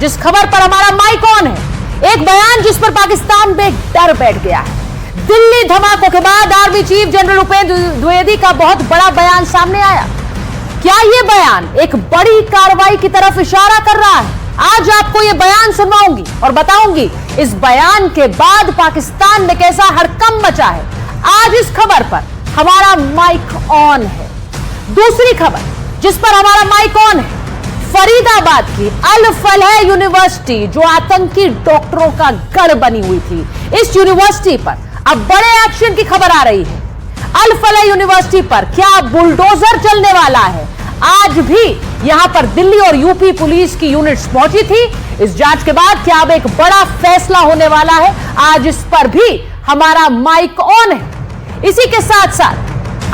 जिस खबर पर हमारा माइक ऑन है, एक बयान जिस पर पाकिस्तान में डर बैठ गया है। दिल्ली धमाकों के बाद army chief general Upendra Dwivedi का बहुत बड़ा बयान सामने आया। क्या यह बयान एक बड़ी कार्रवाई की तरफ इशारा कर रहा है? आज आपको यह बयान सुनवाऊंगी और बताऊंगी इस बयान के बाद पाकिस्तान में कैसा हड़कंप मचा है। आज इस खबर पर हमारा माइक ऑन है। दूसरी खबर जिस पर हमारा माइक ऑन है, फरीदाबाद की अल फलाह यूनिवर्सिटी जो आतंकी डॉक्टरों का गढ़ बनी हुई थी, इस यूनिवर्सिटी पर अब बड़े एक्शन की खबर आ रही है। अल फलाह यूनिवर्सिटी पर क्या बुलडोजर चलने वाला है? आज भी यहां पर दिल्ली और यूपी पुलिस की यूनिट्स पहुंची थी। इस जांच के बाद क्या अब एक बड़ा फैसला होने वाला है? आज इस पर भी हमारा माइक ऑन है। इसी के साथ साथ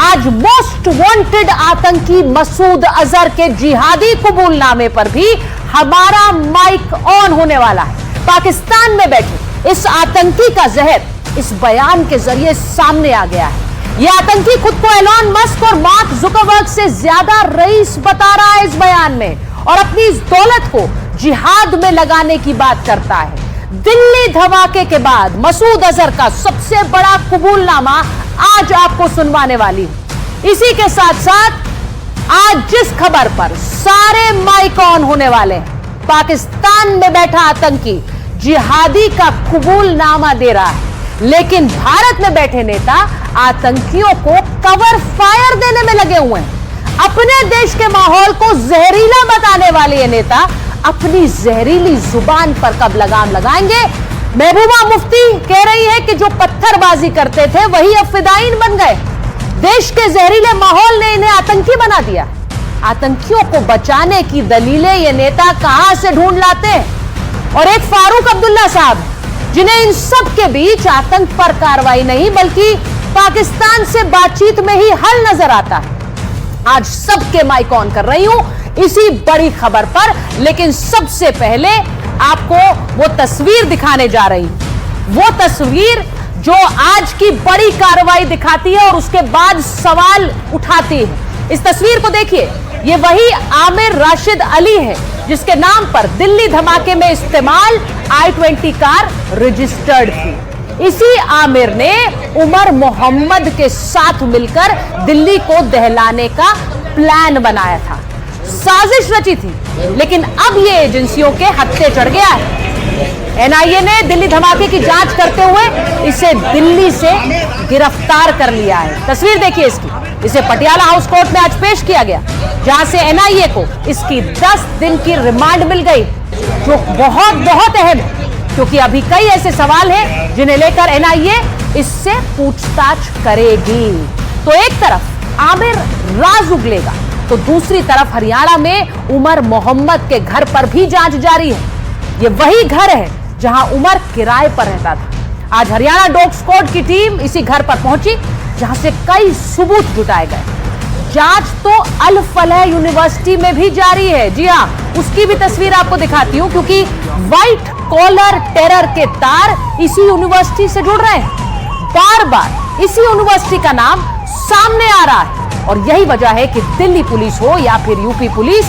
आज मोस्ट वांटेड आतंकी मसूद अजहर के जिहादी कबूलनामे पर भी हमारा माइक ऑन होने वाला है। पाकिस्तान में बैठे इस आतंकी का जहर इस बयान के जरिए सामने आ गया है। यह आतंकी खुद को एलॉन मस्क और मार्क जुकरबर्ग से ज्यादा रईस बता रहा है इस बयान में, और अपनी इस दौलत को जिहाद में लगाने की बात करता है। दिल्ली धमाके के बाद मसूद अजहर का सबसे बड़ा कबूलनामा आज आपको सुनवाने वाली हूं। इसी के साथ साथ आज जिस खबर पर सारे माइक ऑन होने वाले हैं, पाकिस्तान में बैठा आतंकी जिहादी का कबूलनामा दे रहा है, लेकिन भारत में बैठे नेता आतंकियों को कवर फायर देने में लगे हुए हैं। अपने देश के माहौल को जहरीला बताने वाले ये नेता अपनी जहरीली जुबान पर कब लगाम लगाएंगे? महबूबा मुफ्ती कह रही है कि जो पत्थरबाजी करते थे वही अब फिदायीन बन गए। देश के जहरीले माहौल ने इन्हें आतंकी बना दिया। आतंकियों को बचाने की दलीलें ये नेता कहां से ढूंढ लाते हैं? और एक फारूक अब्दुल्ला साहब जिन्हें इन सब के बीच आतंक पर कार्रवाई नहीं बल्कि पाकिस्तान से बातचीत में ही हल नजर आता है। आज सबके माइक ऑन कर रही हूं इसी बड़ी खबर पर, लेकिन सबसे पहले आपको वो तस्वीर दिखाने जा रही हूं। वो तस्वीर जो आज की बड़ी कार्रवाई दिखाती है और उसके बाद सवाल उठाती है। इस तस्वीर को देखिए, ये वही आमिर राशिद अली है जिसके नाम पर दिल्ली धमाके में इस्तेमाल i20 कार रजिस्टर्ड थी। इसी आमिर ने उमर मोहम्मद के साथ मिलकर दिल्ली को दहलाने का प्लान बनाया था, साजिश रची थी, लेकिन अब ये एजेंसियों के हत्थे चढ़ गया है। एनआईए ने दिल्ली धमाके की जांच करते हुए इसे दिल्ली से गिरफ्तार कर लिया है। तस्वीर देखिए इसकी। इसे पटियाला हाउस कोर्ट में आज पेश किया गया, जहां से एनआईए को इसकी 10 दिन की रिमांड मिल गई, जो बहुत अहम है, क्योंकि अभी कई ऐसे सवाल हैं जिन्हें लेकर एनआईए इससे पूछताछ करेगी। तो एक तरफ आमिर राज उगलेगा, तो दूसरी तरफ हरियाणा में उमर मोहम्मद के घर पर भी जांच जारी है। ये वही घर है जहां उमर किराए पर रहता था। आज हरियाणा डॉग स्क्वाड की टीम इसी घर पर पहुंची, जहां से कई सबूत जुटाए गए। जांच तो अल फलाह यूनिवर्सिटी में भी जारी है। जी हां, उसकी भी तस्वीर आपको दिखाती हूं, क्योंकि व्हाइट कॉलर टेरर के तार इसी यूनिवर्सिटी से जुड़ रहे हैं। बार बार इसी यूनिवर्सिटी का नाम सामने आ रहा है, और यही वजह है कि दिल्ली पुलिस हो या फिर यूपी पुलिस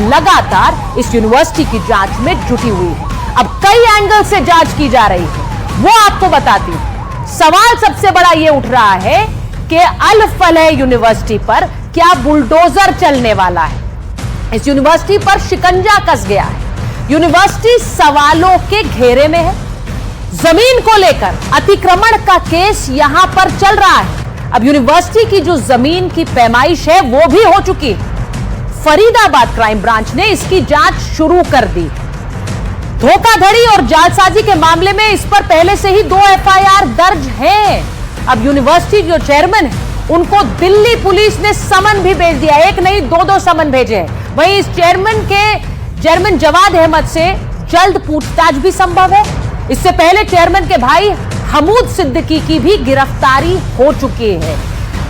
लगातार इस यूनिवर्सिटी की जांच में जुटी हुई है। अब कई एंगल से जांच की जा रही है, वो आपको बताती हूं। सवाल सबसे बड़ा ये उठ रहा है कि अल फलाह यूनिवर्सिटी पर क्या बुलडोजर चलने वाला है? इस यूनिवर्सिटी पर शिकंजा कस गया है। यूनिवर्सिटी सवालों के घेरे में है। जमीन को लेकर अतिक्रमण का केस यहां पर चल रहा है। अब यूनिवर्सिटी की जो जमीन की पैमाइश है वो भी हो चुकी है। फरीदाबाद क्राइम ब्रांच ने इसकी जांच शुरू कर दी। धोखाधड़ी और जालसाजी के मामले में इस पर पहले से ही 2 एफआईआर दर्ज हैं। अब यूनिवर्सिटी जो चेयरमैन है उनको दिल्ली पुलिस ने समन भी भेज दिया। एक नहीं 2 समन भेजे हैं। वहीं इस चेयरमैन जवाद अहमद से जल्द पूछताछ भी संभव है। इससे पहले चेयरमैन के भाई हमूद सिद्दीकी की भी गिरफ्तारी हो चुकी है।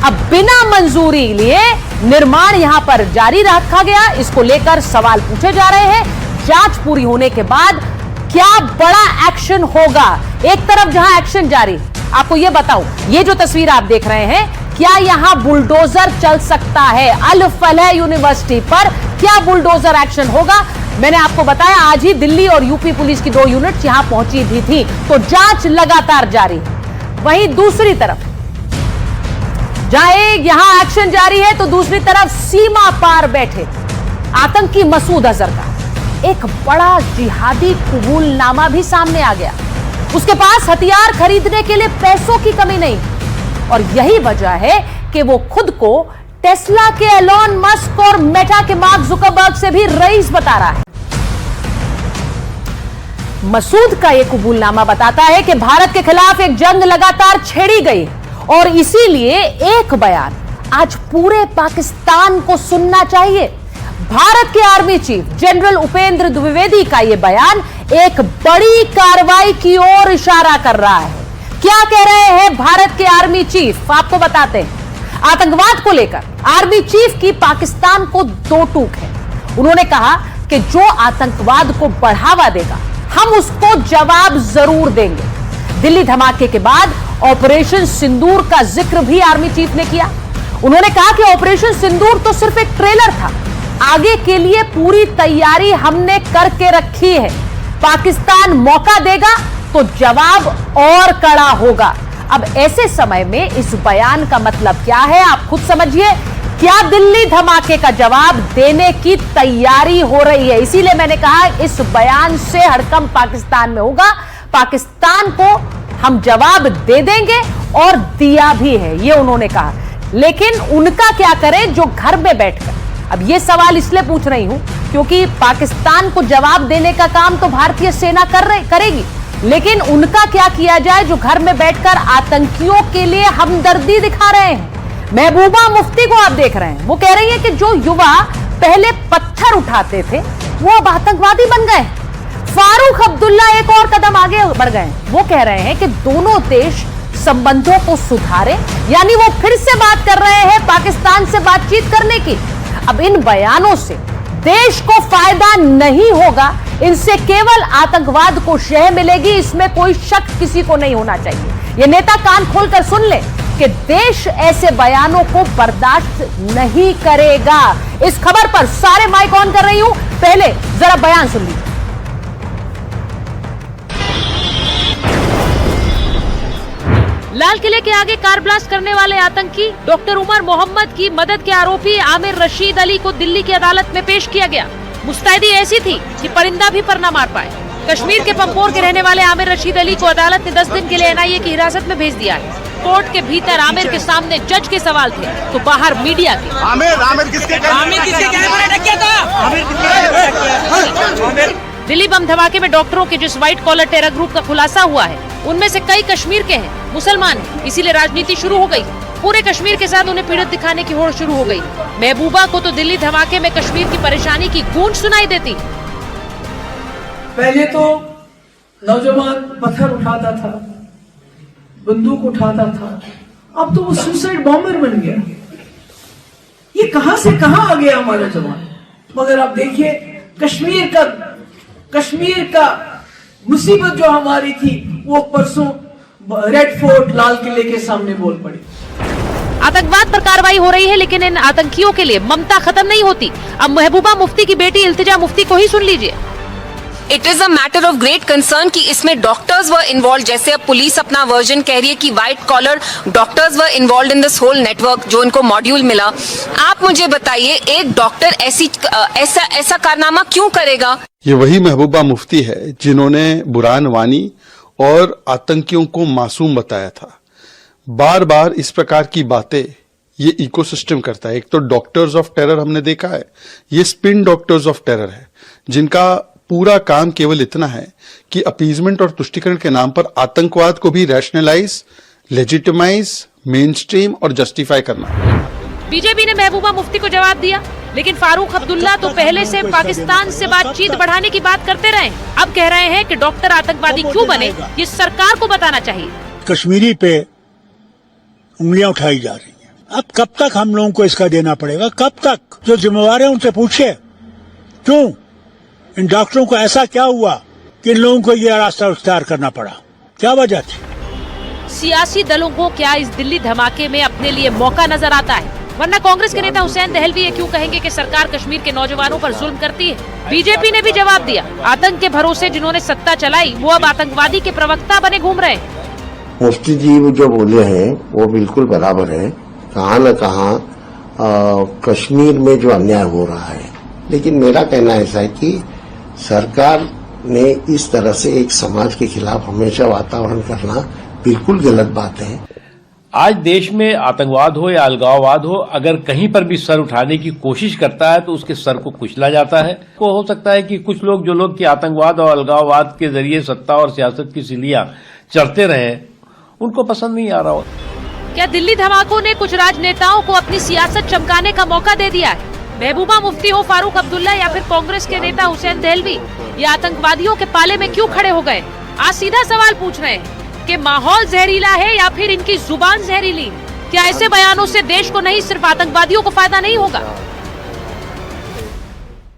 अब बिना मंजूरी लिए निर्माण यहां पर जारी रखा गया, इसको लेकर सवाल पूछे जा रहे हैं। जांच पूरी होने के बाद क्या बड़ा एक्शन होगा? एक तरफ जहां एक्शन जारी, आपको यह बताऊं, ये जो तस्वीर आप देख रहे हैं, क्या यहां बुलडोजर चल सकता है? अल फलाह यूनिवर्सिटी पर क्या बुलडोजर एक्शन होगा? मैंने आपको बताया आज ही दिल्ली और यूपी पुलिस की 2 यूनिट यहां पहुंची भी थी, तो जांच लगातार जारी है। वहीं दूसरी तरफ जहां यहां एक्शन जारी है, तो दूसरी तरफ सीमा पार बैठे आतंकी मसूद अजहर का एक बड़ा जिहादी कबूलनामा भी सामने आ गया। उसके पास हथियार खरीदने के लिए पैसों की कमी नहीं, और यही वजह है कि वो खुद को टेस्ला के एलोन मस्क और मेटा के मार्क जुकरबर्ग से भी रईस बता रहा है। मसूद का यह कबूलनामा बताता है कि भारत के खिलाफ एक जंग लगातार छेड़ी गई, और इसीलिए एक बयान आज पूरे पाकिस्तान को सुनना चाहिए। भारत के army chief general Upendra Dwivedi का यह बयान एक बड़ी कार्रवाई की ओर इशारा कर रहा है। क्या कह रहे हैं भारत के आर्मी चीफ, आपको बताते हैं। आतंकवाद को लेकर आर्मी चीफ की पाकिस्तान को 2 टूक है। उन्होंने कहा कि जो आतंकवाद को बढ़ावा देगा हम उसको जवाब जरूर देंगे। दिल्ली धमाके के बाद ऑपरेशन सिंदूर का जिक्र भी आर्मी चीफ ने किया। उन्होंने कहा कि ऑपरेशन सिंदूर तो सिर्फ एक ट्रेलर था, आगे के लिए पूरी तैयारी हमने करके रखी है। पाकिस्तान मौका देगा तो जवाब और कड़ा होगा। अब ऐसे समय में इस बयान का मतलब क्या है, आप खुद समझिए। क्या दिल्ली धमाके का जवाब देने की तैयारी हो रही है? इसीलिए मैंने कहा इस बयान से हड़कंप पाकिस्तान में होगा। पाकिस्तान को हम जवाब दे देंगे, और दिया भी है, ये उन्होंने कहा। लेकिन उनका क्या करें जो घर में बैठकर, अब ये सवाल इसलिए पूछ रही हूं क्योंकि पाकिस्तान को जवाब देने का काम तो भारतीय सेना करेगी, लेकिन उनका क्या किया जाए जो घर में बैठकर आतंकियों के लिए हमदर्दी दिखा रहे हैं। महबूबा मुफ्ती को आप देख रहे हैं, वो कह रही है कि जो युवा पहले पत्थर उठाते थे वो अब आतंकवादी बन गए। फारूक अब्दुल्ला एक और कदम आगे बढ़ गए, वो कह रहे हैं कि दोनों देश संबंधों को सुधारें, यानी वो फिर से बात कर रहे हैं पाकिस्तान से बातचीत करने की। अब इन बयानों से देश को फायदा नहीं होगा, इनसे केवल आतंकवाद को शह मिलेगी, इसमें कोई शक किसी को नहीं होना चाहिए। ये नेता कान खोलकर सुन ले कि देश ऐसे बयानों को बर्दाश्त नहीं करेगा। इस खबर पर सारे माइक ऑन कर रही हूं, पहले जरा बयान सुन लीजिए। लाल किले के आगे कार ब्लास्ट करने वाले आतंकी डॉक्टर उमर मोहम्मद की मदद के आरोपी आमिर रशीद अली को दिल्ली की अदालत में पेश किया गया। मुस्तैदी ऐसी थी कि परिंदा भी पर न मार पाए। कश्मीर के पंपोर के रहने वाले आमिर रशीद अली को अदालत ने 10 दिन के लिए एनआईए की हिरासत में भेज दिया है। कोर्ट के भीतर आमिर के सामने जज के सवाल थे, तो बाहर मीडिया के। आमिर किसके कहने पर अटक किया था? दिल्ली बम धमाके में डॉक्टरों के जिस व्हाइट कॉलर टेरर ग्रुप का खुलासा हुआ है, उनमें से कई कश्मीर के हैं, मुसलमान हैं, इसीलिए राजनीति शुरू हो गई। पूरे कश्मीर के साथ उन्हें पीड़ित दिखाने की होड़ शुरू हो गई। महबूबा को तो दिल्ली धमाके में कश्मीर की परेशानी की गूंज सुनाई देती। पहले तो नौजवान पत्थर उठाता था, बंदूक उठाता था, अब तो वो सुसाइड बॉम्बर बन गया। ये कहां से कहां आ गया हमारा जवान। मगर आप देखिए कश्मीर का मुसीबत जो हमारी थी वो परसों रेड फोर्ट लाल किले के सामने बोल पड़ी। आतंकवाद पर कार्रवाई हो रही है, लेकिन इन आतंकियों के लिए ममता खत्म नहीं होती। अब महबूबा मुफ्ती की बेटी इल्तिजा मुफ्ती को ही सुन लीजिए। It is a matter of great concern कि इसमें डॉक्टर्स वर इन्वॉल्व। जैसे अब पुलिस अपना वर्जन कह रही है कि white collar doctors were involved in this whole network, जो इनको मॉड्यूल मिला। आप मुझे बताइए, एक डॉक्टर ऐसा कारनामा क्यों करेगा? ये वही महबूबा मुफ्ती है जिन्होंने बुरहान वानी और आतंकियों को मासूम बताया था। बार बार इस प्रकार की बातें ये इकोसिस्टम करता है। एक तो डॉक्टर्स ऑफ टेरर हमने देखा है, ये स्पिन डॉक्टर्स ऑफ टेरर है, जिनका पूरा काम केवल इतना है कि अपीजमेंट और तुष्टिकरण के नाम पर आतंकवाद को भी रैशनलाइज, लेजिटिमाइज, मेनस्ट्रीम और जस्टिफाई करना। बीजेपी ने महबूबा मुफ्ती को जवाब दिया, लेकिन फारूक अब्दुल्ला तो पहले से पाकिस्तान से बातचीत बढ़ाने की बात करते रहे। अब कह रहे हैं कि डॉक्टर आतंकवादी क्यों बने, ये सरकार को बताना चाहिए। कश्मीरी पे उंगलियां उठाई जा रही हैं। अब कब तक हम लोगों को इसका देना पड़ेगा? कब तक? जो जिम्मेवार है उनसे पूछे, क्यों इन डॉक्टरों को ऐसा क्या हुआ कि इन लोगों को यह रास्ता इख्तियार करना पड़ा? क्या वजह थी? सियासी दलों को क्या इस दिल्ली धमाके में अपने लिए मौका नजर आता है? वरना कांग्रेस के नेता हुसैन दहलवी ये क्यों कहेंगे कि सरकार कश्मीर के नौजवानों पर जुल्म करती है। बीजेपी ने भी जवाब दिया, आतंक के भरोसे जिन्होंने सत्ता चलाई वो अब आतंकवादी के प्रवक्ता बने घूम रहे हैं। मुफ्ती जी जो बोले हैं वो बिल्कुल बराबर है। कहाँ न कहाँ कश्मीर में जो अन्याय हो रहा है, लेकिन मेरा कहना ऐसा है कि सरकार ने इस तरह से एक समाज के खिलाफ हमेशा वातावरण करना बिल्कुल गलत बात है। आज देश में आतंकवाद हो या अलगाववाद हो, अगर कहीं पर भी सर उठाने की कोशिश करता है तो उसके सर को कुचला जाता है। तो हो सकता है कि कुछ लोग जो लोग कि आतंकवाद और अलगाववाद के जरिए सत्ता और सियासत की सीढ़ियां चढ़ते रहे, उनको पसंद नहीं आ रहा हो। क्या दिल्ली धमाकों ने कुछ राजनेताओं को अपनी सियासत चमकाने का मौका दे दिया है? महबूबा मुफ्ती हो, फारूक अब्दुल्ला या फिर कांग्रेस के नेता हुसैन दहलवी, ये आतंकवादियों के पाले में क्यों खड़े हो गए? आज सीधा सवाल पूछ रहे हैं कि माहौल जहरीला है या फिर इनकी जुबान जहरीली? क्या ऐसे बयानों से देश को नहीं सिर्फ आतंकवादियों को फायदा नहीं होगा?